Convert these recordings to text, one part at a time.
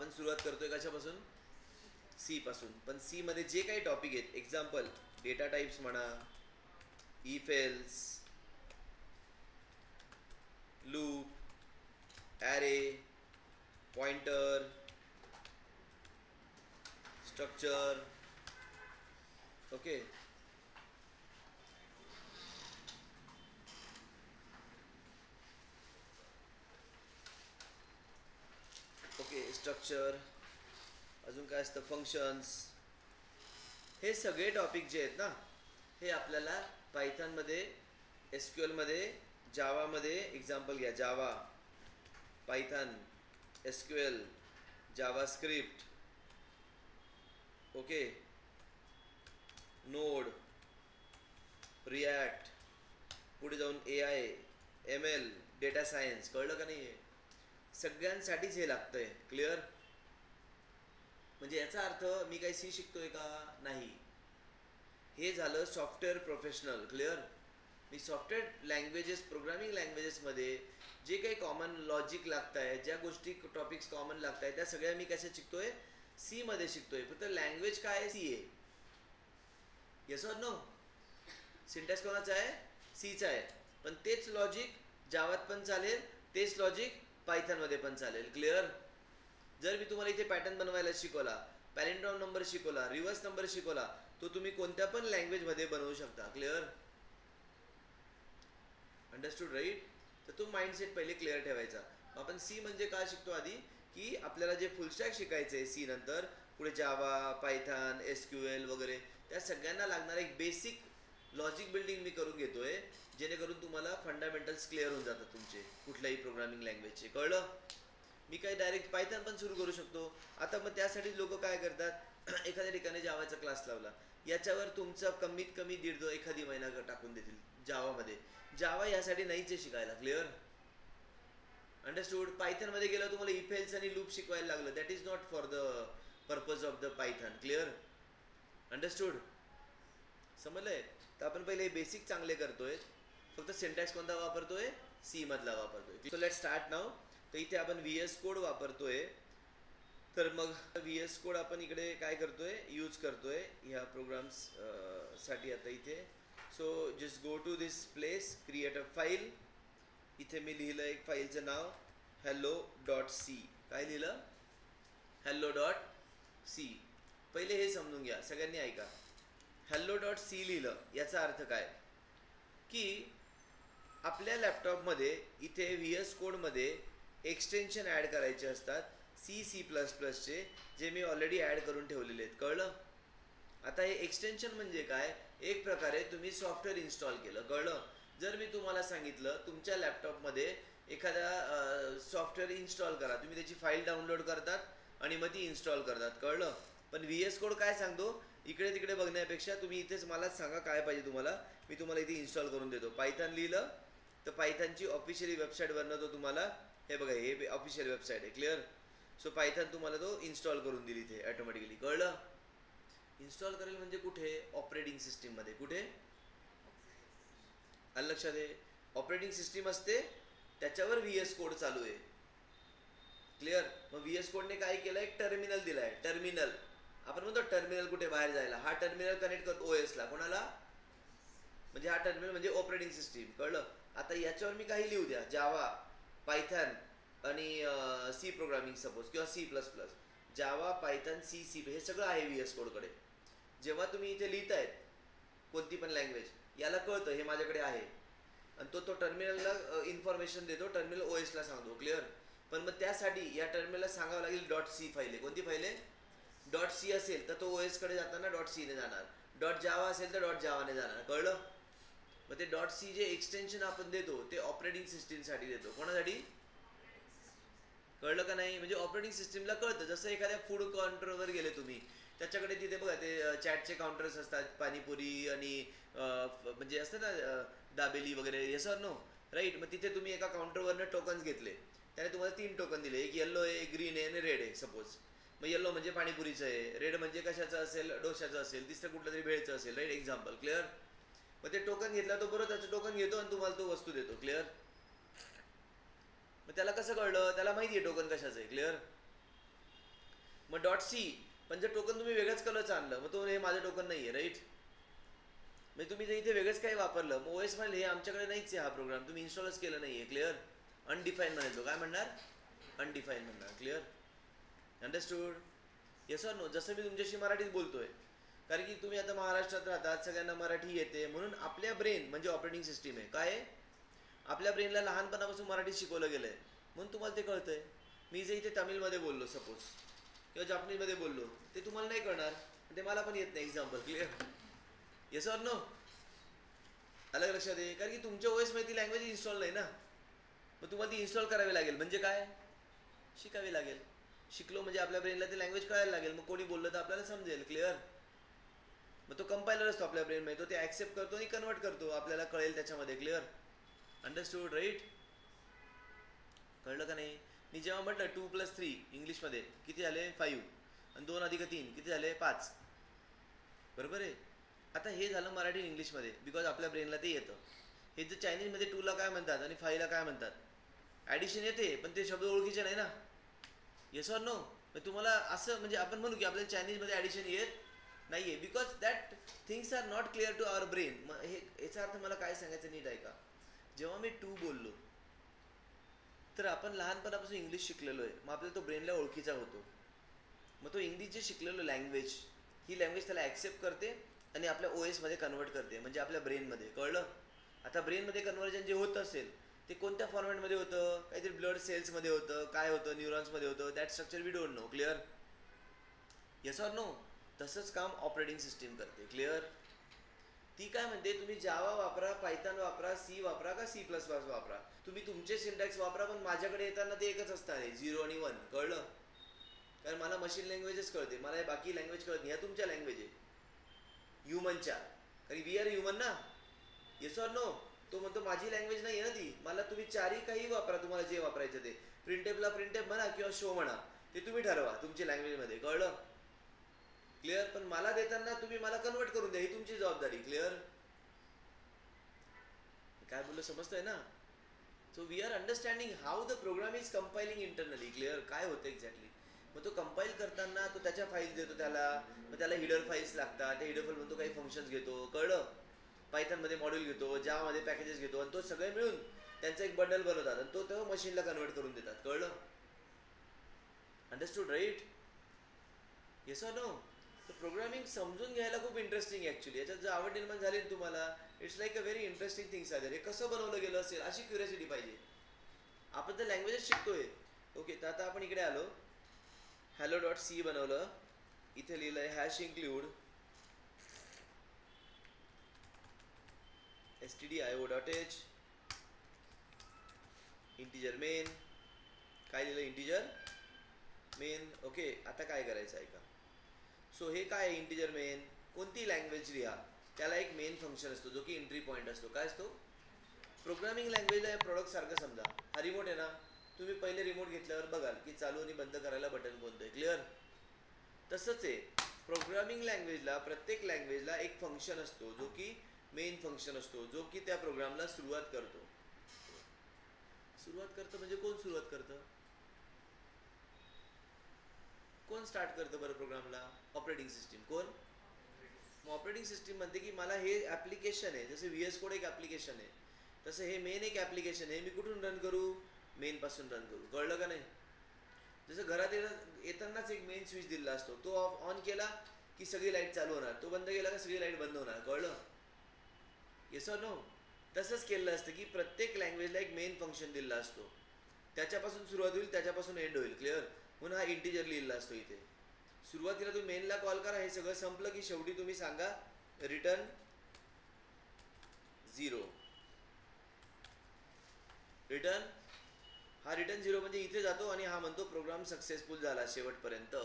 आपण सुरुवात करतोय कशापासून? सी पासून. पण सी मध्ये जे काही टॉपिक आहेत, एक्झाम्पल डेटा टाइप्स म्हणा, if else, loop, array, pointer, structure, okay, structure, अजून काय असतं, फंक्शन्स, हे सगळे टॉपिक जे आहेत ना, हे आपल्याला पायथॉनमध्ये, एसक्यूएलमध्ये, जावामध्ये, एक्झाम्पल घ्या, जावा, पायथॉन, एसक्यूएल, जावा स्क्रिप्ट, ओके, नोड, रिॲक्ट, पुढे जाऊन AI, ML, डेटा सायन्स, कळलं का नाही? सगळ्यांसाठीच हे लागतंय. क्लिअर? म्हणजे याचा अर्थ मी काही सी शिकतोय का? नाही. हे झालं सॉफ्टवेअर प्रोफेशनल. क्लिअर? मी सॉफ्टवेअर लँग्वेजेस, प्रोग्रामिंग लँग्वेजेसमध्ये जे काही कॉमन लॉजिक लागत आहे, ज्या गोष्टी टॉपिक्स कॉमन लागत आहे, त्या सगळ्या मी कशा शिकतोय? सी मध्ये शिकतोय. फक्त लँग्वेज काय आहे? सी आहे. Yes or no? सिंटॅक्स कोणाचा आहे? सीचा आहे. पण तेच लॉजिक जावात पण चालेल, तेच लॉजिक पायथॉनमध्ये पण चालेल. क्लिअर? जर मी तुम्हाला इथे पॅटर्न बनवायला शिकवला, पॅलिंड्रॉम नंबर शिकवला, रिव्हर्स नंबर शिकवला, तो तुम्ही कोणत्या पण लँग्वेजमध्ये बनवू शकता. क्लिअर? Understood right? तर तो माइंडसेट पहिले क्लिअर ठेवायचा. आपण सी म्हणजे काय शिकतो आधी, की आपल्याला जे फुलस्टॅक शिकायचं आहे सी नंतर, पुढे जावा, पायथॉन, एसक्यूएल वगैरे, त्या सगळ्यांना लागणारं एक बेसिक लॉजिक बिल्डिंग मी करून घेतोय, जेणेकरून तुम्हाला फंडामेंटल्स क्लिअर होऊन जातात तुमचे कुठल्याही प्रोग्रामिंग लँग्वेजचे. कळलं? मी काही डायरेक्ट पायथॉन पण सुरू करू शकतो. आता मग त्यासाठी लोक काय करतात, एखाद्या ठिकाणी जावाचा क्लास लावला, याच्यावर तुमचा कमीत कमी एखादी महिना टाकून देतील जावामध्ये. जावा यासाठी नाहीच आहे शिकायला. क्लिअर? अंडरस्टूड? पायथॉनमध्ये गेलं तुम्हाला इफेल्स आणि लूप शिकवायला लागलं, that is not for the purpose of the python. Clear? Understood? समजलंय? तर आपण पहिले बेसिक चांगले करतोय. फक्त सिंटॅक्स कोणता वापरतोय? सी मधला वापरतोय. सो लेट स्टार्ट नाव. तर इथे आपण VS कोड वापरतोय. तर मग VS कोड आपण इकडे काय करतोय? यूज करतोय ह्या प्रोग्राम्स साठी. आता इथे so just go to this place, create a file. इथे मी लिहिलं एक फाईलचं नाव hello.c. काय लिहिलं? hello.c. पहिले हे समजून घ्या, सगळ्यांनी ऐका. hello.c लिहिलं याचा अर्थ काय, की आपल्या लॅपटॉपमध्ये इथे VS कोडमध्ये एक्सटेन्शन ॲड करायचे असतात C++चे, जे मी ऑलरेडी ॲड करून ठेवलेले आहेत. कळलं? आता हे एक्सटेन्शन म्हणजे काय? एक प्रकारे तुम्ही सॉफ्टवेअर इन्स्टॉल केलं. कळलं? जर मी तुम्हाला सांगितलं तुमच्या लॅपटॉपमध्ये एखादा सॉफ्टवेअर इन्स्टॉल करा, तुम्ही त्याची फाईल डाउनलोड करतात आणि मग ती इन्स्टॉल करतात. कळलं? पण VS कोड काय सांगतो? इकडे तिकडे बघण्यापेक्षा तुम्ही इथेच मलाच सांगा काय पाहिजे तुम्हाला, मी तुम्हाला इथे इन्स्टॉल करून देतो. पायथॉन लिहिलं तर पायथॉनची ऑफिशियली वेबसाईट बनवतो तुम्हाला. हे बघा, हे ऑफिशियल वेबसाईट आहे. क्लिअर? सो पायथॉन तुम्हाला तो इन्स्टॉल करून दिली इथे ऑटोमॅटिकली. कळलं? इन्स्टॉल करेल म्हणजे कुठे? ऑपरेटिंग सिस्टीममध्ये. कुठे? आलं लक्षात आहे? ऑपरेटिंग सिस्टीम असते, त्याच्यावर VS कोड चालू आहे. क्लिअर? मग VS कोडने काय केलं? एक टर्मिनल दिला आहे. टर्मिनल आपण म्हणतो टर्मिनल कुठे बाहेर जायला, हा टर्मिनल कनेक्ट करतो OS ला. कोणाला? म्हणजे हा टर्मिनल म्हणजे ऑपरेटिंग सिस्टीम. कळलं? आता याच्यावर मी काही लिहू द्या, जावा, पायथॉन आणि सी प्रोग्रामिंग सपोज, किंवा C++. जावा, पायथॉन, सी, हे सगळं आहे VS कोडकडे. जेव्हा तुम्ही इथे लिहितायत कोणती पण लँग्वेज, याला कळतं हे माझ्याकडे आहे, आणि तो टर्मिनलला इन्फॉर्मेशन देतो, टर्मिनल OS ला सांगतो. क्लिअर? पण मग त्यासाठी या टर्मिनलला सांगावं लागेल .c फाईल आहे. कोणती फाईल आहे? .c असेल तर तो OS कडे जाताना .c ने जाणार, .java असेल तर .java ने जाणार. कळलं? मग ते .c जे एक्सटेन्शन आपण देतो ते ऑपरेटिंग सिस्टीमसाठी देतो. कोणासाठी? कळलं का नाही? म्हणजे ऑपरेटिंग सिस्टीमला कळतं. जसं एखाद्या फूड काउंटरवर गेले तुम्ही, त्याच्याकडे तिथे बघा ते चॅटचे काउंटर्स असतात, पाणीपुरी आणि म्हणजे असतं ना दाबेली वगैरे. Yes or no? राईट? मग तिथे तुम्ही एका काउंटरवरनं टोकन्स घेतले, त्याने तुम्हाला 3 टोकन दिले, एक येल्लो आहे, एक ग्रीन आहे आणि रेड आहे सपोज. मग येल्लो म्हणजे पाणीपुरीचं आहे, रेड म्हणजे कशाचं असेल? डोशाचं असेल, तिसरं कुठलं तरी भेळचं असेल. राईट? एक्झाम्पल. क्लिअर? मग ते टोकन घेतला, तो बरोबर त्याचं टोकन घेतो आणि तुम्हाला तो वस्तू देतो. क्लिअर? मग त्याला कसं कळलं? त्याला माहिती आहे टोकन कशाचं आहे. क्लिअर? मग डॉट सी, पण जर टोकन तुम्ही वेगळ्याच कलरचं आणलं मग तो हे माझं टोकन नाही आहे, राईट. म्हणजे तुम्ही जर इथे वेगळंच काही वापरलं मग ओएस म्हणेल हे आमच्याकडे नाहीच आहे, हा प्रोग्राम तुम्ही इन्स्टॉलच केलं नाही आहे. क्लिअर. अनडिफाईन म्हणायचो, काय म्हणणार, अनडिफाईन म्हणणार. Clear. Understood. Yes or no. जसं मी तुमच्याशी मराठीत बोलतोय कारण की तुम्ही आता महाराष्ट्रात राहतात, सगळ्यांना मराठी येते, म्हणून आपल्या ब्रेन म्हणजे ऑपरेटिंग सिस्टीम आहे. काय आहे, आपल्या ब्रेनला लहानपणापासून मराठी शिकवलं गेलं आहे म्हणून तुम्हाला ते कळतंय. मी जे इथे तमिळमध्ये बोललो सपोज किंवा जापनीजमध्ये बोललो ते तुम्हाला नाही कळणार, ते मला पण येत नाही. Example. Clear. Yes or no. अलग लक्षात आहे. कारण की तुमच्या ओएस मध्ये ती लँग्वेज इन्स्टॉल नाही ना, मग तुम्हाला ती इन्स्टॉल करावी लागेल. म्हणजे काय, शिकावी लागेल. शिकलो म्हणजे आपल्या ब्रेनला ती लँग्वेज कळायला लागेल, मग कोणी बोललं तर आपल्याला समजेल. क्लिअर. मग तो कंपायलर असतो आपल्या ब्रेनमध्ये, तो ते ॲक्सेप्ट करतो आणि कन्वर्ट करतो, आपल्याला कळेल त्याच्यामध्ये. क्लिअर. अंडरस्टूड. राईट. कळलं का नाही. मी जेव्हा म्हटलं 2+3 इंग्लिशमध्ये किती झाले 5 आणि 2+3 किती झाले 5, बरोबर आहे. आता हे झालं मराठी इंग्लिशमध्ये बिकॉज आपल्या ब्रेनला ते येतं. हे जर चायनीजमध्ये 2ला काय म्हणतात आणि 5ला काय म्हणतात, ॲडिशन येते पण ते शब्द ओळखीचे नाही ना. Yes or no. तुम्हाला असं म्हणजे आपण म्हणू की आपल्याला चायनीजमध्ये ॲडिशन येत नाही आहे because that things are not clear to our brain. मग हे याचा अर्थ मला काय सांगायचं नीट आहे का, जेव्हा मी 2 बोललो तर आपण लहानपणापासून इंग्लिश शिकलेलो आहे, मग आपल्याला तो ब्रेनला ओळखीचा होतो. मग तो इंग्लिश जे शिकलेलो लँग्वेज, ही लँग्वेज त्याला ॲक्सेप्ट करते आणि आपल्या ओएसमध्ये कन्वर्ट करते, म्हणजे आपल्या ब्रेनमध्ये. कळलं. आता ब्रेनमध्ये कन्व्हर्जन जे होत असेल ते कोणत्या फॉर्मॅटमध्ये होतं, काहीतरी ब्लड सेल्समध्ये होतं, काय होतं, न्यूरॉन्समध्ये होतं, that structure we don't know. Clear. Yes or no. तसंच काम ऑपरेटिंग सिस्टीम करते. क्लिअर. ती काय म्हणते, तुम्ही जावा वापरा, पायथन वापरा, सी वापरा का C++ वापरा, तुम्ही तुमचे सिंटॅक्स वापरा, पण माझ्याकडे येताना ते एकच असतं आहे 0 आणि 1. कळलं. कारण मला मशीन लँग्वेजच कळते, मला हे बाकी लँग्वेज कळत नाही. ह्या तुमच्या लँग्वेज आहे ह्युमनच्या, कारण वी आर ह्युमन ना. Yes or no. तो म्हणतो माझी लँग्वेज नाही आहे ना ती, मला तुम्ही चारही काही वापरा, तुम्हाला जे वापरायचं ते. प्रिंटेबला प्रिंटेब म्हणा किंवा शो म्हणा, ते तुम्ही ठरवा तुमची लँग्वेजमध्ये. कळलं. क्लिअर. पण मला देताना तुम्ही मला कन्वर्ट करून द्या, ही तुमची जबाबदारी. क्लिअर. काय बोललो समजतंय ना. So we are understanding how the program is compiling internally. Clear. काय होतं एक्झॅक्टली. मग तो कंपाईल करताना तो त्याच्या फाईल्स देतो त्याला, मग त्याला हिडर फाईल्स लागतात, त्या हिडर फाईल तो काही फंक्शन्स घेतो. कळलं. पायथनमध्ये मॉड्यूल घेतो, जावामध्ये पॅकेजेस घेतो, आणि तो सगळे मिळून त्यांचा एक बंडल बनवतात आणि तो तेव्हा मशीनला कन्वर्ट करून देतात. कळलं. Understood. Right. Yes or no. तर प्रोग्रामिंग समजून घ्यायला खूप इंटरेस्टिंग आहे ॲक्च्युली. याच्यात जर आवड निर्माण झाली ना तुम्हाला, it's like a very interesting things आहे. हे कसं बनवलं गेलं असेल अशी क्युरियोसिटी पाहिजे. आपण तर लँग्वेजेस शिकतोय. ओके. तर आता आपण इकडे आलो, hello.c बनवलं, इथे लिहिलं आहे hash include stdio.h integer main. काय लिहिलं, इंटिजर मेन. ओके. आता काय करायचं आहे का, सो हे काय आहे इंटिजर मेन, कोणती लँग्वेज लिहा, त्याला एक मेन फंक्शन असतो जो की एंट्री पॉईंट असतो. काय असतो, प्रोग्रामिंग लँग्वेजला या प्रोडक्ट सारखं समजा. हा रिमोट आहे ना, तुम्ही पहिले रिमोट घेतल्यावर बघाल की चालू आणि बंद करायला बटन कोणतं आहे. क्लिअर. तसंच आहे प्रोग्रामिंग लँग्वेजला, प्रत्येक लँग्वेजला एक फंक्शन असतो जो की मेन फंक्शन असतो, जो की त्या प्रोग्रामला सुरुवात करतो. सुरुवात करतं म्हणजे कोण सुरुवात करतं, कोण स्टार्ट करतं बरं प्रोग्रामला, ऑपरेटिंग सिस्टीम. कोण, मग ऑपरेटिंग सिस्टीम म्हणते की मला हे ॲप्लिकेशन आहे, जसं VS कोड एक ॲप्लिकेशन आहे, तसं हे मेन एक ॲप्लिकेशन आहे, मी कुठून रन करू, मेनपासून रन करू. कळलं का नाही. जसं घरात येतानाच एक मेन स्विच दिलेला असतो, तो ऑन केला की सगळी लाईट चालू होणार, तो बंद केला का सगळी लाईट बंद होणार. कळलं. Yes or no. तसंच केलेलं असतं की प्रत्येक लँग्वेजला एक मेन फंक्शन दिलेला असतो, त्याच्यापासून सुरुवात होईल, त्याच्यापासून एंड होईल. क्लिअर. म्हणून हा इंटिजर लिहिलेला असतो इथे. सुरुवातीला तुम्ही मेनला कॉल करा, हे सगळं संपलं की शेवटी तुम्ही सांगा रिटर्न 0. रिटर्न, हा रिटर्न 0 म्हणजे इथे जातो आणि हा म्हणतो प्रोग्राम सक्सेसफुल झाला शेवटपर्यंत.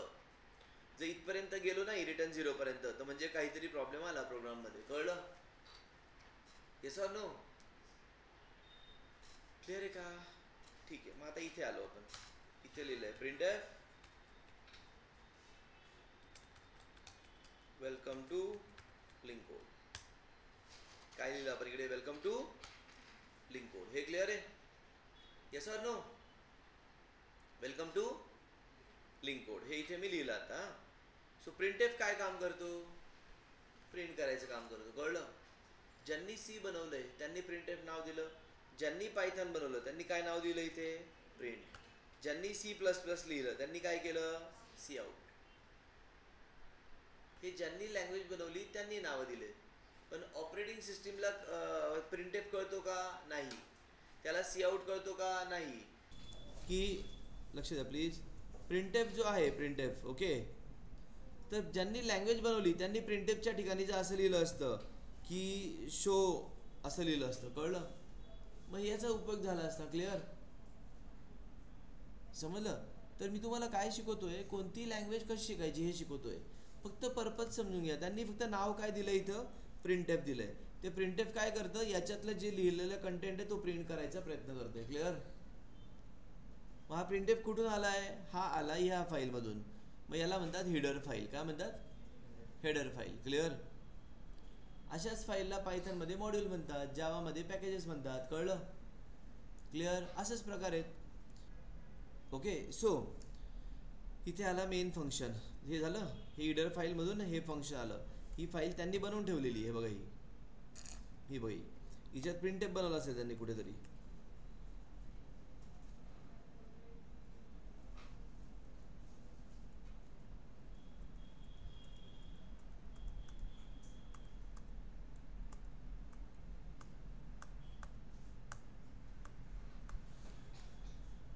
जर इथपर्यंत गेलो नाही रिटर्न 0 पर्यंत तर म्हणजे काहीतरी प्रॉब्लेम आला प्रोग्राममध्ये. कळलं. Yes or no. क्लिअर आहे का. ठीक आहे. मग आता इथे आलो आपण, इथे लिहिलं आहे प्रिंटफ वेलकम टू लिंकोड. काय लिहिलं आपण इकडे, वेलकम टू लिंकोड. हे क्लिअर आहे. Yes or no. Welcome to Link Code हे इथे मी लिहिलं आता. सो प्रिंट एफ काय काम करतो, प्रिंट करायचं काम करतो, कळलं. ज्यांनी सी बनवलंय त्यांनी प्रिंट एफ नाव दिलं, ज्यांनी पायथन बनवलं त्यांनी काय नाव दिलं इथे, प्रिंट. ज्यांनी सी प्लस प्लस लिहिलं त्यांनी काय केलं, सी आउट. हे ज्यांनी लँग्वेज बनवली त्यांनी नावं दिले. पण ऑपरेटिंग सिस्टीमला प्रिंट एफ कळतो का, नाही. त्याला सी आउट कळतो का, नाही. की लक्ष द्या प्लीज, प्रिंट एफ जो आहे प्रिंट एफ, ओके, तर ज्यांनी लँग्वेज बनवली त्यांनी प्रिंट एफच्या ठिकाणी जर असं लिहिलं असतं की शो असं लिहिलं असतं, कळलं. मग याचा उपयोग झाला असता. क्लिअर, समजलं. तर मी तुम्हाला काय शिकवतोय, कोणती लँग्वेज कशी शिकायची हे शिकवतोय. फक्त पर्पज समजून घ्या. त्यांनी फक्त नाव काय दिलं इथं, प्रिंट एफ दिलंय. ते प्रिंट एफ काय करतं, याच्यातलं जे लिहिलेलं कंटेंट आहे तो प्रिंट करायचा प्रयत्न करतोय. क्लिअर. मग हा प्रिंट एफ कुठून आलाय, हा आला ह्या फाईलमधून. मग याला म्हणतात हेडर फाईल. काय म्हणतात, हेडर फाईल. क्लिअर. अशाच फाईलला पायथनमध्ये मॉड्यूल म्हणतात, जावामध्ये पॅकेजेस म्हणतात, कळलं. क्लिअर. असेच प्रकार आहेत. ओके. सो इथे आला मेन फंक्शन, हे झालं. हे हेडर फाईलमधून हे फंक्शन आलं. ही फाईल त्यांनी बनवून ठेवलेली आहे बघा, ही बघा, हिच्यात प्रिंट एफ बनवला असेल त्यांनी कुठेतरी.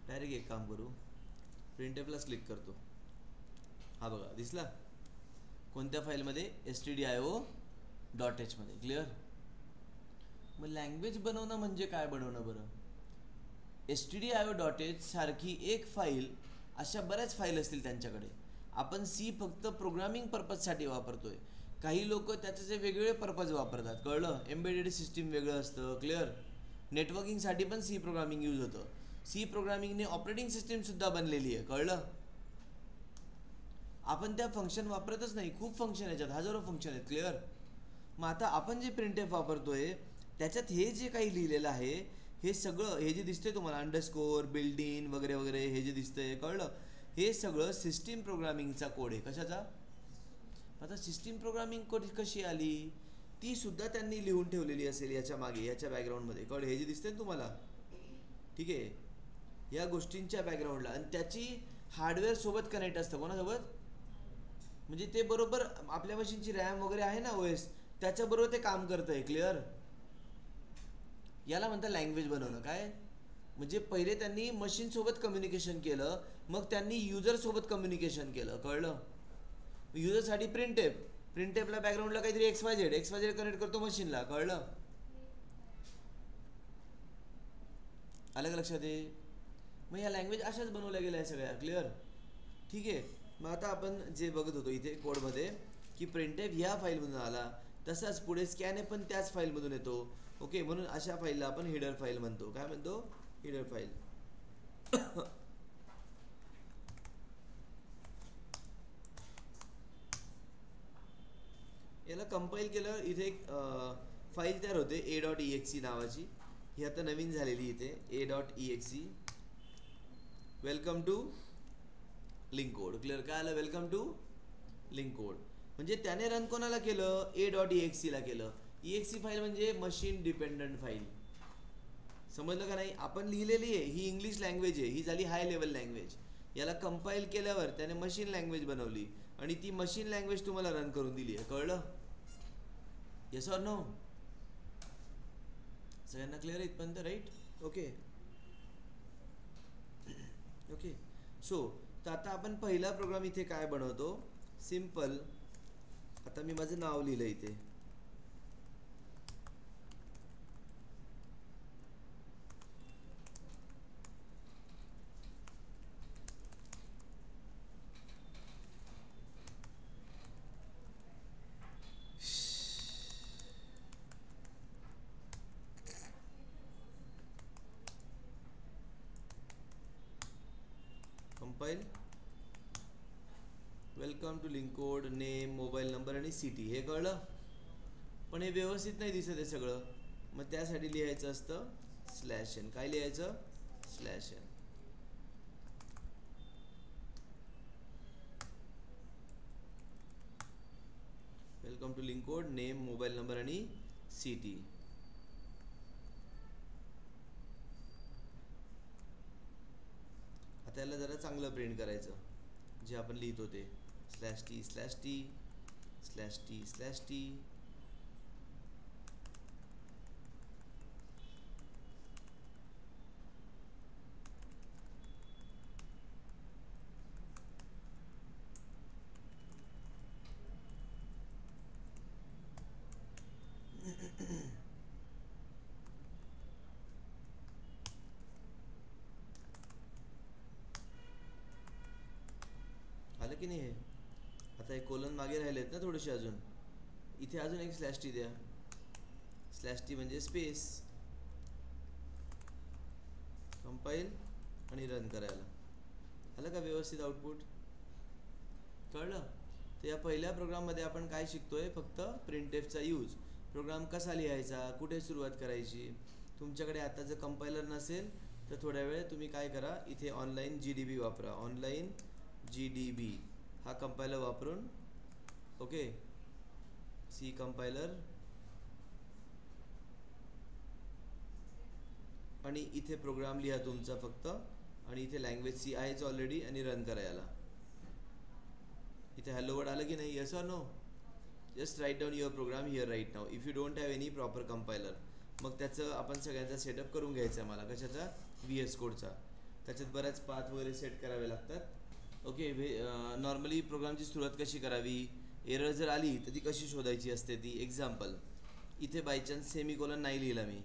डायरेक्ट एक काम करू, प्रिंट एफलाच क्लिक करतो. हा बघा दिसला, कोणत्या फाईलमध्ये, stdio.h मध्ये. क्लिअर. मग लँग्वेज बनवणं म्हणजे काय बनवणं बरं. stdio.h सारखी एक फाईल, अशा बऱ्याच फाईल असतील त्यांच्याकडे. आपण सी फक्त प्रोग्रामिंग पर्पजसाठी वापरतोय. काही लोक त्याचे जे वेगवेगळे पर्पज वापरतात, कळलं. एम्बेडेड सिस्टीम वेगळं असतं. क्लिअर. नेटवर्किंगसाठी पण सी प्रोग्रामिंग यूज होतं. सी प्रोग्रामिंगने ऑपरेटिंग सिस्टीम सुद्धा बनलेली आहे, कळलं. आपण त्या फंक्शन वापरतच नाही, खूप फंक्शन याच्यात, हजारो फंक्शन आहेत. क्लिअर. मग आता आपण जे प्रिंट एफ वापरतोय त्याच्यात हे जे काही लिहिलेलं आहे, हे सगळं, हे जे दिसतंय तुम्हाला अंडरस्कोर, बिल्डिंग वगैरे वगैरे, हे जे दिसतंय, कळलं, हे सगळं सिस्टीम प्रोग्रामिंगचा कोड आहे. कशाचा. आता सिस्टीम प्रोग्रामिंग कोड कशी आली, ती सुद्धा त्यांनी लिहून ठेवलेली असेल याच्या मागे, याच्या बॅकग्राऊंडमध्ये, कळलं. हे जे दिसतंय ना तुम्हाला, ठीक आहे, या गोष्टींच्या बॅकग्राऊंडला. आणि त्याची हार्डवेअर सोबत कनेक्ट असतं. कोणासोबत, म्हणजे ते बरोबर आपल्या मशीनची रॅम वगैरे आहे ना, ओएस, त्याच्याबरोबर ते काम करतंय. क्लिअर. याला म्हणतात लँग्वेज बनवणं. काय म्हणजे पहिले त्यांनी मशीन सोबत कम्युनिकेशन केलं, मग त्यांनी युजर सोबत कम्युनिकेशन केलं, कळलं. युजरसाठी प्रिंट एफ, प्रिंट एफला बॅकग्राऊंडला काहीतरी XYZ कनेक्ट करतो मशीनला, कळलं. आलं का लक्षात आहे. मग या लँग्वेज अशाच बनवल्या गेल्या आहे सगळ्या. क्लिअर. ठीक आहे. मग आता आपण जे बघत होतो इथे कोडमध्ये की प्रिंट एफ ह्या फाईलमधून आला, तसाच पुढे स्कॅन एफ पण त्याच फाईलमधून येतो. ओके. म्हणून अशा फाईलला आपण हेडर फाईल म्हणतो. काय म्हणतो, हेडर फाईल. याला कंपाईल केलं, इथे एक फाईल तयार होते a.exe नावाची. ही आता नवीन झालेली इथे a.exe. Welcome to Link Code. Clear. काय आलं, वेलकम टू लिंक कोड. म्हणजे त्याने रन कोणाला केलं, a.exe ला केलं. exe फाईल म्हणजे मशीन डिपेंडंट फाईल. समजलं का नाही. आपण लिहिलेली आहे ही इंग्लिश लँग्वेज आहे, ही झाली हाय लेवल लँग्वेज. याला कंपाईल केल्यावर त्याने मशीन लँग्वेज बनवली आणि ती मशीन लँग्वेज तुम्हाला रन करून दिली आहे. कळलं. Yes or no. सगळ्यांना क्लिअर आहे इथपर्यंत, राईट. ओके. ओके. सो तर आता आपण पहिला प्रोग्राम इथे काय बनवतो, सिम्पल. आता मी माझं नाव लिहिलं इथे, compile, welcome to Link Code, name, mobile number आणि सिटी. हे कळलं. पण हे व्यवस्थित नाही दिसत आहे सगळं. मग त्यासाठी लिहायचं असतं /n. काय लिहायचं, /n. Welcome to Link Code, name, mobile number आणि सिटी. आता याला जरा चांगलं प्रिंट करायचं, जे आपण लिहितो ते /t/t/t/t. आलं की नाही हे? आता एक कोलन मागे राहिलेत ना थोडेसे अजून, इथे अजून एक /t द्या. /t म्हणजे स्पेस. कंपाईल आणि रन करायला. आलं का व्यवस्थित आउटपुट? कळलं? तर या पहिल्या प्रोग्राममध्ये आपण काय शिकतोय? फक्त प्रिंटएफचा यूज. प्रोग्राम कसा लिहायचा, कुठे सुरुवात करायची. तुमच्याकडे आता जर कंपायलर नसेल तर थोड्या वेळ तुम्ही काय करा, इथे ऑनलाईन GDB वापरा. ऑनलाईन GDB हा कंपायलर वापरून, ओके, सी कंपायलर, आणि इथे प्रोग्राम लिहा तुमचा फक्त, आणि इथे लँग्वेज सी आहेच ऑलरेडी, आणि रन करायला. इथे हॅलो वर्ड आलं की नाही? Yes or no? Just write down your program here right now if you don't have any proper compiler. मग त्याचं आपण सगळ्यांचा सेटअप करून घ्यायचा आहे मला. कशाचा? VS कोडचा. त्याच्यात बऱ्याच पाथ वगैरे सेट करावे लागतात. ओके, नॉर्मली प्रोग्रामची सुरुवात कशी करावी, एरर जर आली तर ती कशी शोधायची असते ती. एक्झाम्पल, इथे बायचान्स सेमिकोलन नाही लिहिला मी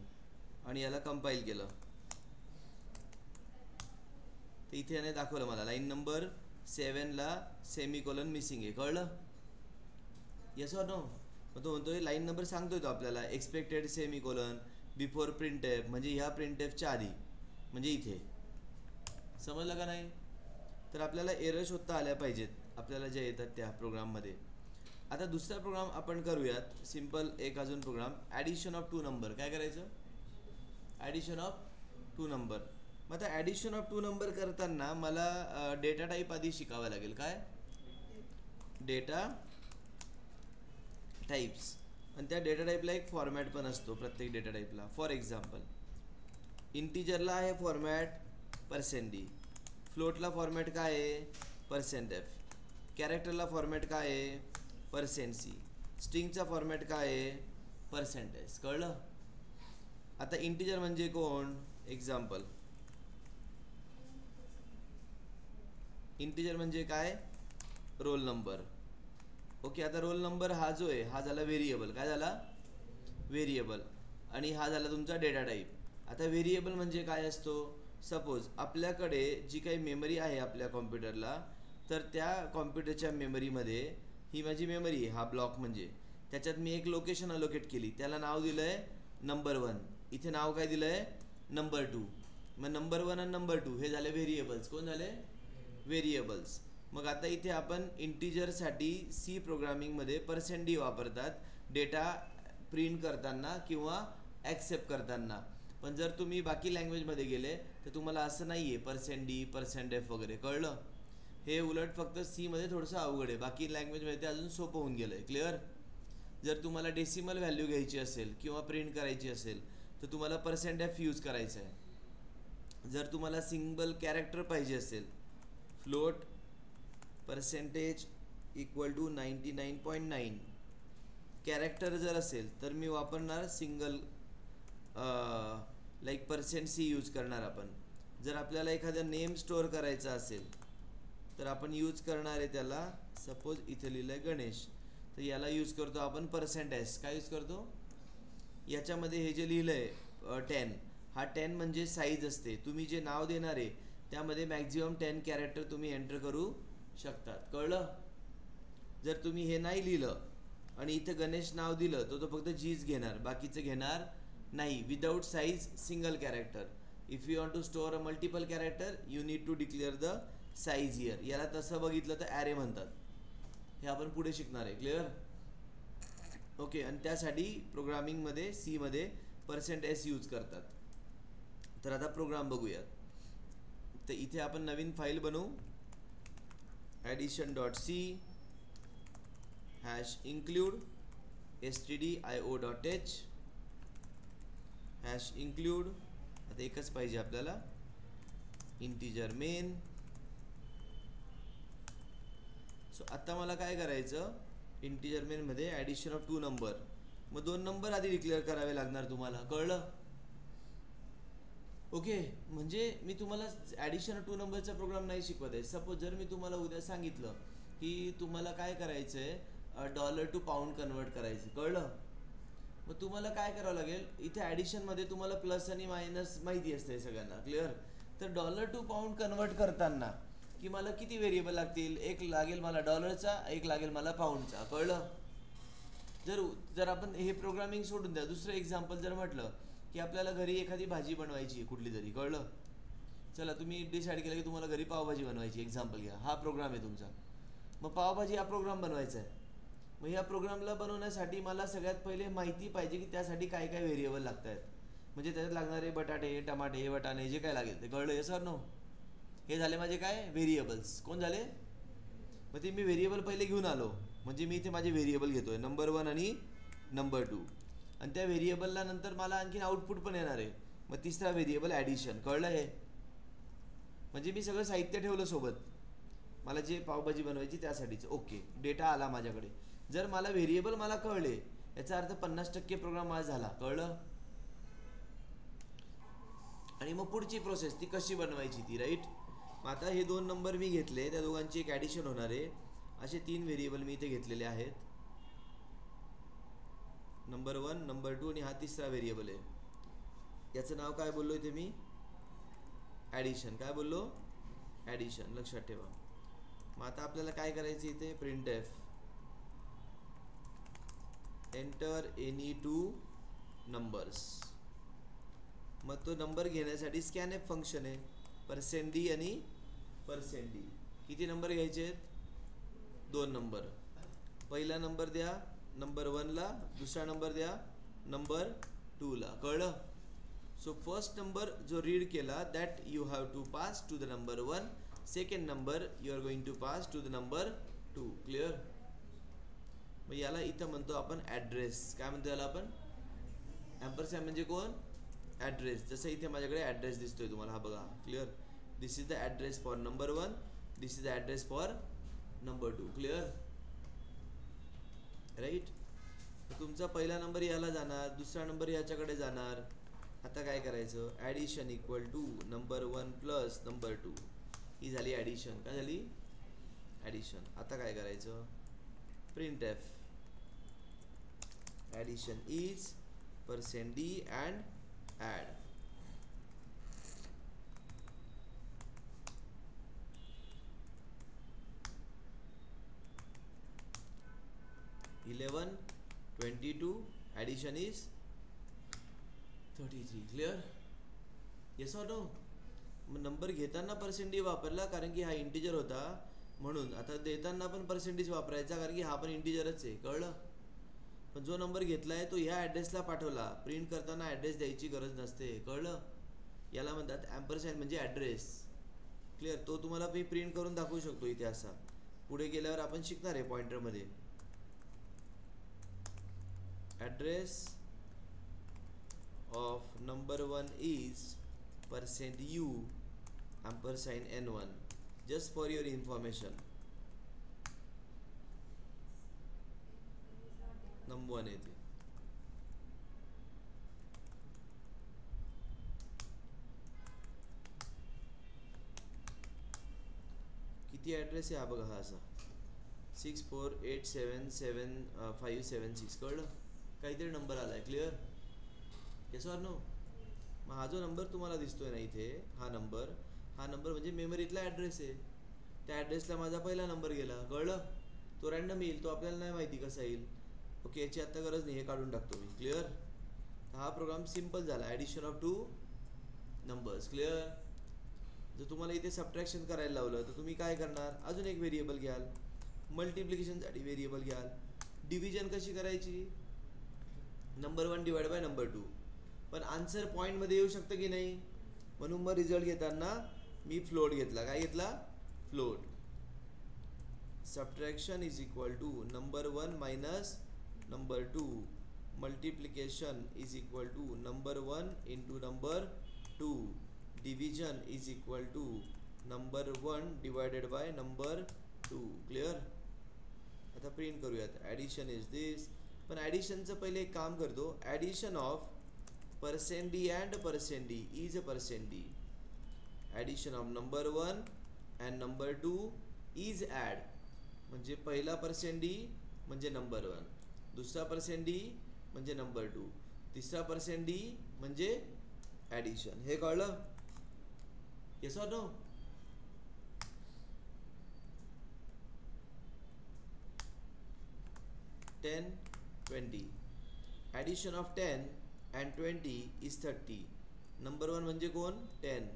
आणि याला कंपाईल केलं, तर इथे याने दाखवलं मला लाईन नंबर 7ला सेमिकोलन मिसिंग आहे. कळलं? Yes or no? मग तो म्हणतोय, लाईन नंबर सांगतोय तो आपल्याला, एक्सपेक्टेड सेमिकोलन बिफोर प्रिंटएफ, म्हणजे ह्या प्रिंटएफच्या आधी, म्हणजे इथे. समजलं का नाही? तर आपल्याला एरर शोधता आल्या पाहिजेत आपल्याला ज्या येतात त्या प्रोग्राममध्ये. आता दुसरा प्रोग्राम आपण करूयात, सिम्पल एक अजून प्रोग्राम, ॲडिशन ऑफ 2 नंबर. काय करायचं? Addition of 2 number. मग आता ॲडिशन ऑफ 2 नंबर करताना मला डेटा टाईप आधी शिकावं लागेल. काय? Data types. आणि त्या डेटा टाईपला एक फॉर्मॅट पण असतो प्रत्येक डेटा टाईपला. फॉर एक्झाम्पल, इंटिजरला आहे फॉर्मॅट %d, फ्लोटला फॉर्मॅट काय आहे? %f, कॅरेक्टरला फॉर्मॅट काय आहे? %c, स्ट्रिंगचा फॉर्मॅट काय आहे? %s. कळलं? आता इंटिजर म्हणजे कोण? एक्झाम्पल, इंटिजर म्हणजे काय? Roll number. ओके, आता रोल नंबर हा जो आहे हा झाला व्हेरिएबल. काय झाला? व्हेरिएबल. आणि हा झाला तुमचा डेटा टाईप. आता व्हेरिएबल म्हणजे काय असतो? सपोज आपल्याकडे जी काही मेमरी आहे आपल्या कॉम्प्युटरला, तर त्या कॉम्प्युटरच्या मेमरीमध्ये ही माझी मेमरी आहे, हा ब्लॉक म्हणजे, त्याच्यात मी एक लोकेशन अलोकेट केली, त्याला नाव दिलं आहे नंबर 1. इथे नाव काय दिलं आहे? नंबर 2. मग नंबर 1 आणि नंबर 2 हे झाले व्हेरिएबल्स. कोण झाले? व्हेरिएबल्स. मग आता इथे आपण इंटिजरसाठी सी प्रोग्रामिंगमध्ये %d वापरतात डेटा प्रिंट करताना किंवा ॲक्सेप्ट करताना. पण जर तुम्ही बाकी लँग्वेजमध्ये गेले तर तुम्हाला असं नाही आहे %d %f वगैरे. कळलं? हे उलट फक्त सीमध्ये थोडंसं अवघड आहे, बाकी लँग्वेजमध्ये ते अजून सोपं होऊन गेलं आहे. क्लिअर? जर तुम्हाला डेसिमल व्हॅल्यू घ्यायची असेल किंवा प्रिंट करायची असेल तर तुम्हाला %f यूज करायचं आहे. जर तुम्हाला सिंगल कॅरेक्टर पाहिजे असेल, फ्लोट % = 99.9 कॅरेक्टर जर असेल तर मी वापरणार सिंगल, लाईक %c यूज करणार आपण. जर आपल्याला एखादा नेम स्टोअर करायचा असेल तर आपण यूज करणार आहे त्याला, सपोज इथे लिहिलं आहे गणेश, तर याला यूज करतो आपण %s. काय यूज करतो? याच्यामध्ये हे जे लिहिलं आहे 10, हा 10 म्हणजे साईज असते. तुम्ही जे नाव देणार आहे त्यामध्ये मॅक्झिमम 10 कॅरेक्टर तुम्ही एंटर करू शकतात. कळलं? जर तुम्ही हे नाही लिहिलं आणि इथं गणेश नाव दिलं तर तो फक्त जीच घेणार, बाकीचं घेणार नाही. Without size single character. If you want to store a multiple character you need to declare the size here. याला तसं बघितलं तर ॲरे म्हणतात. हे आपण पुढे शिकणार आहे. क्लिअर? ओके, आणि त्यासाठी प्रोग्रामिंगमध्ये सीमध्ये %s यूज करतात. तर आता प्रोग्राम बघूयात. तर इथे आपण नवीन फाईल बनवू, addition.c #include stdio.h hash include, आता एकच पाहिजे आपल्याला, इंटिजर मेन. सो आता मला काय करायचं, इंटिजर मेन मध्ये ॲडिशन ऑफ 2 नंबर. मग 2 नंबर आधी डिक्लेअर करावे लागणार तुम्हाला, कळलं? ओके, म्हणजे मी तुम्हाला ॲडिशन ऑफ 2 नंबरचा प्रोग्राम नाही शिकवत आहे. सपोज जर मी तुम्हाला उद्या सांगितलं की तुम्हाला काय करायचं आहे, डॉलर टू पाऊंड कन्वर्ट करायचं, कळलं? मग तुम्हाला काय करावं लागेल, इथे ॲडिशनमध्ये तुम्हाला प्लस आणि मायनस माहिती असते सगळ्यांना, क्लिअर? तर डॉलर टू पाऊंड कन्वर्ट करताना की मला किती व्हेरिएबल लागतील, एक लागेल मला डॉलरचा, एक लागेल मला पाऊंडचा, कळलं? जर आपण हे प्रोग्रामिंग सोडून द्या, दुसरं एक्झाम्पल जर म्हटलं की आपल्याला घरी एखादी भाजी बनवायची कुठली तरी, कळलं? चला तुम्ही डिसाईड केलं की तुम्हाला घरी पावभाजी बनवायची, एक्झाम्पल घ्या, हा प्रोग्राम आहे तुमचा. मग पावभाजी हा प्रोग्राम बनवायचा आहे. मग ह्या प्रोग्रामला बनवण्यासाठी मला सगळ्यात पहिले माहिती पाहिजे की त्यासाठी काय काय व्हेरिएबल लागत आहेत, म्हणजे त्याच्यात लागणारे बटाटे, टमाटे, वाटाणे जे काय लागेल ते, कळलं? सर नो, हे झाले माझे काय व्हेरिएबल्स. कोण झाले? मग ते मी व्हेरिएबल पहिले घेऊन आलो, म्हणजे मी इथे माझे व्हेरिएबल घेतोय, नंबर 1 आणि नंबर 2, आणि त्या व्हेरिएबलला नंतर मला आणखीन आउटपुट पण येणार आहे. मग तिसरा व्हेरिएबल ॲडिशन, कळलं? हे म्हणजे मी सगळं साहित्य ठेवलं सोबत, मला जे पावभाजी बनवायची त्यासाठीच. ओके, डेटा आला माझ्याकडे. जर मला व्हेरिएबल मला कळले, याचा अर्थ 50% प्रोग्राम माझा झाला, कळलं? आणि मग पुढची प्रोसेस ती कशी बनवायची ती, राईट? मग आता हे 2 नंबर मी घेतले, त्या दोघांची एक ॲडिशन होणार आहे. असे 3 व्हेरिएबल मी इथे घेतलेले आहेत, नंबर 1, नंबर 2 आणि हा तिसरा व्हेरिएबल आहे. याचं नाव काय बोललो इथे मी? ॲडिशन. काय बोललो? ॲडिशन, लक्षात ठेवा. मग आता आपल्याला काय करायचं इथे, print F enter any 2 numbers. मग तो नंबर घेण्यासाठी स्कॅन एफ फंक्शन आहे, %d आणि %d. किती नंबर घ्यायचे आहेत? 2 नंबर. पहिला नंबर द्या नंबर 1 ला, दुसरा नंबर द्या नंबर 2 ला, कळलं? सो फर्स्ट नंबर जो रीड केला that you have to pass to the number 1, second number you are going to pass to the number 2, clear? मग याला इथं म्हणतो आपण ॲड्रेस. काय म्हणतो याला आपण? ॲम्परसँड म्हणजे कोण? ॲड्रेस. जसं इथे माझ्याकडे ॲड्रेस दिसतोय तुम्हाला, हा बघा, clear? This is the address for number 1, this is the address for number 2, clear? Right? तुमचा पहिला नंबर याला जाणार, दुसरा नंबर याच्याकडे जाणार. आता काय करायचं, addition equal to number 1 plus number 2, ही झाली ॲडिशन. काय झाली? ॲडिशन. आता काय करायचं, print f addition is %d and add. $11, $22, addition is 33, clear? Yes or no? मग नंबर घेताना %d वापरला कारण की हा इंटिजर होता म्हणून. आता देताना पण % वापरायचा कारण की हा पण इंटिजरच आहे, कळलं? पण जो नंबर घेतलाय तो ह्या ॲड्रेसला पाठवला, प्रिंट करताना ॲड्रेस द्यायची गरज नसते, कळलं? याला म्हणतात ॲम्परसँड म्हणजे ॲड्रेस, क्लिअर? तो तुम्हाला मी प्रिंट करून दाखवू शकतो इथे असा. पुढे गेल्यावर आपण शिकणार आहे पॉइंटरमध्ये. Address of number 1 is %u ampersand n1, just for your information. Number 1 येते. किती ॲड्रेस आहे हा बघा, हा असा 64877576, कळलं? काहीतरी नंबर आलाय, क्लिअर? Yes or no? मग हा जो नंबर तुम्हाला दिसतोय ना इथे, हा नंबर म्हणजे मेमरीतला ॲड्रेस आहे. त्या ॲड्रेसला माझा पहिला नंबर गेला, कळलं? तो रँडम येईल, तो आपल्याला नाही माहिती कसा येईल. ओके, याची आता गरज नाही, हे काढून टाकतो मी, क्लिअर? हा प्रोग्राम सिम्पल झाला, ॲडिशन ऑफ 2 नंबर्स, क्लिअर? जर तुम्हाला इथे सबट्रॅक्शन करायला लावलं तर तुम्ही काय करणार, अजून एक व्हेरिएबल घ्याल, मल्टिप्लिकेशनसाठी व्हेरिएबल घ्याल. डिव्हिजन कशी करायची, नंबर 1 डिवाइड बाय नंबर 2. पण आन्सर पॉईंटमध्ये येऊ शकतं की नाही, म्हणून मग रिझल्ट घेताना मी फ्लोट घेतला. काय घेतला? Float. Subtraction is equal to number 1 minus number 2 multiplication is equal to number 1 into number 2 division is equal to number 1 divided by number 2 clear. आता प्रिंट करूयात. Addition is this. पण ॲडिशनचं पहिले एक काम करतो. Addition of percent D and percent D is a percent D. Addition of number 1 and number 2 is add. म्हणजे पहिला पर्सेंट डी म्हणजे नंबर 1, दुसरा पर्सेंट डी म्हणजे नंबर 2, तिसरा पर्सेंट डी म्हणजे ॲडिशन. हे कळलं? Yes or no? Ten 20. Addition of 10 and 20 is 30. Number 1 म्हणजे कोण? 10.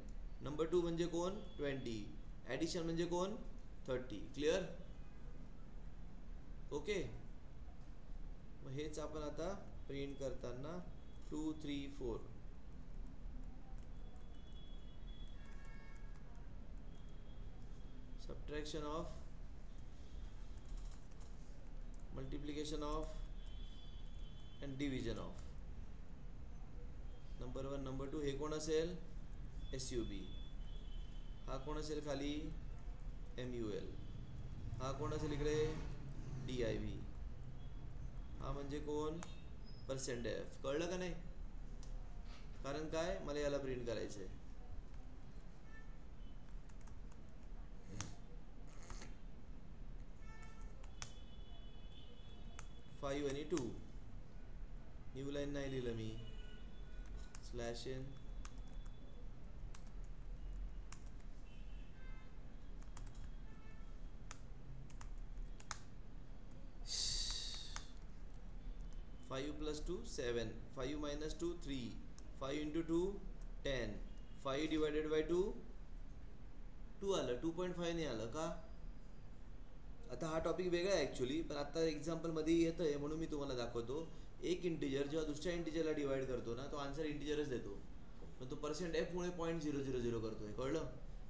नंबर 2 म्हणजे कोण? 20. ॲडिशन म्हणजे कोण? 30. क्लिअर? ओके. मग हेच आपण आता प्रिंट करताना 2 3 4 subtraction of multiplication of and division of number 1 number 2 हे कोण असेल? SUB. हा कोण असेल खाली? MUL. हा कोण असेल इकडे? DIV. हा म्हणजे कोण? Percent F. कळलं का नाही? कारण काय? मला याला प्रिंट करायचं आहे. 5 आणि 2. न्यू लाईन नाही लिहिलं मी. Slash n. Five plus 2 7. 5 minus 2 3. 5 into 2 10. 5 divided by 2 2 आलं. 2.5 नाही आलं का? आता हा टॉपिक वेगळा आहे ॲक्च्युली, पण आता एक्झाम्पलमध्ये येतं आहे म्हणून मी तुम्हाला दाखवतो. एक इंटिजर जेव्हा दुसऱ्या इंटिजरला डिवाइड करतो ना, तो आन्सर इंटिजरच देतो, पण तो पर्सेंट Fमुळे 0.000 करतो आहे. कळलं?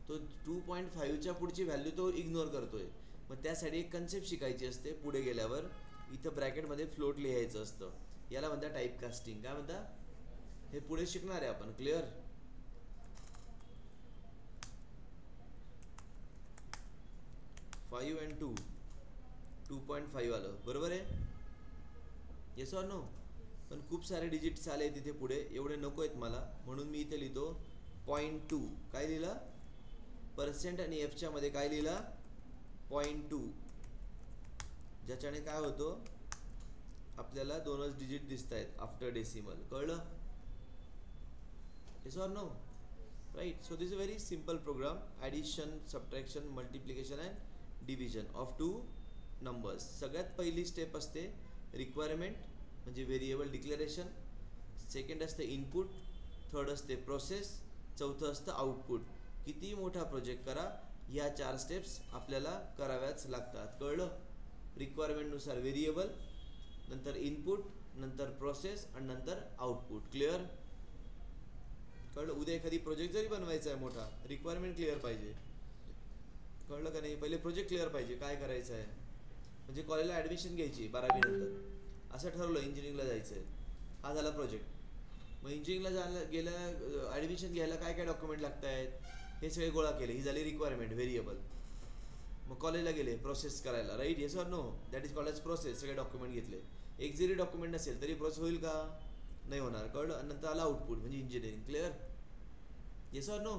तो 2.5च्या पुढची व्हॅल्यू तो इग्नोर करतो आहे. मग त्यासाठी एक कन्सेप्ट शिकायची असते. पुढे गेल्यावर इथं ब्रॅकेटमध्ये फ्लोट लिहायचं असतं. याला म्हणता टाईप कास्टिंग. काय म्हणता? हे पुढे शिकणार आहे आपण. क्लिअर? फाइव अँड 2 2.5 आलं. बरोबर आहे? Yes or no? पण खूप सारे डिजिट्स आले तिथे पुढे, एवढे नको आहेत मला, म्हणून मी इथे लिहितो 0.2. काय लिहिलं? पर्सेंट आणि Fच्या मध्ये काय लिहिला? 0.2. ज्याच्याने काय होतं? आपल्याला दोनच डिजिट दिसत आहेत आफ्टर डेसिमल. कळलं? Yes or no? Right. So this is a very simple program. Addition, subtraction, multiplication and division of 2 numbers. सगळ्यात पहिली स्टेप असते रिक्वायरमेंट म्हणजे व्हेरिएबल डिक्लेरेशन. सेकंड असते इनपुट. थर्ड असते प्रोसेस. चौथं असतं आउटपुट. किती मोठा प्रोजेक्ट करा, ह्या 4 स्टेप्स आपल्याला कराव्याच लागतात. कळलं? रिक्वायरमेंटनुसार व्हेरिएबल, नंतर इनपुट, नंतर प्रोसेस आणि नंतर आउटपुट. क्लिअर? कळलं? उद्या एखादी प्रोजेक्ट जरी बनवायचा आहे मोठा, रिक्वायरमेंट क्लिअर पाहिजे. कळलं का नाही? पहिले प्रोजेक्ट क्लिअर पाहिजे, काय करायचं आहे. म्हणजे कॉलेजला ॲडमिशन घ्यायची 12वी नंतर, असं ठरवलं इंजिनिअरिंगला जायचं आहे. हा झाला प्रोजेक्ट. मग इंजिनिअरिंगला गेल्या ॲडमिशन घ्यायला काय काय डॉक्युमेंट लागत आहेत हे सगळे गोळा केले. ही झाली रिक्वायरमेंट व्हेरिएबल. मग कॉलेजला गेले प्रोसेस करायला. Right? Yes or no? That is called as process. सगळे डॉक्युमेंट घेतले. एक जरी डॉक्युमेंट नसेल तरी प्रोसेस होईल का? नाही होणार. कळलं? नंतर आला आउटपुट म्हणजे engineering. Clear? Yes or no?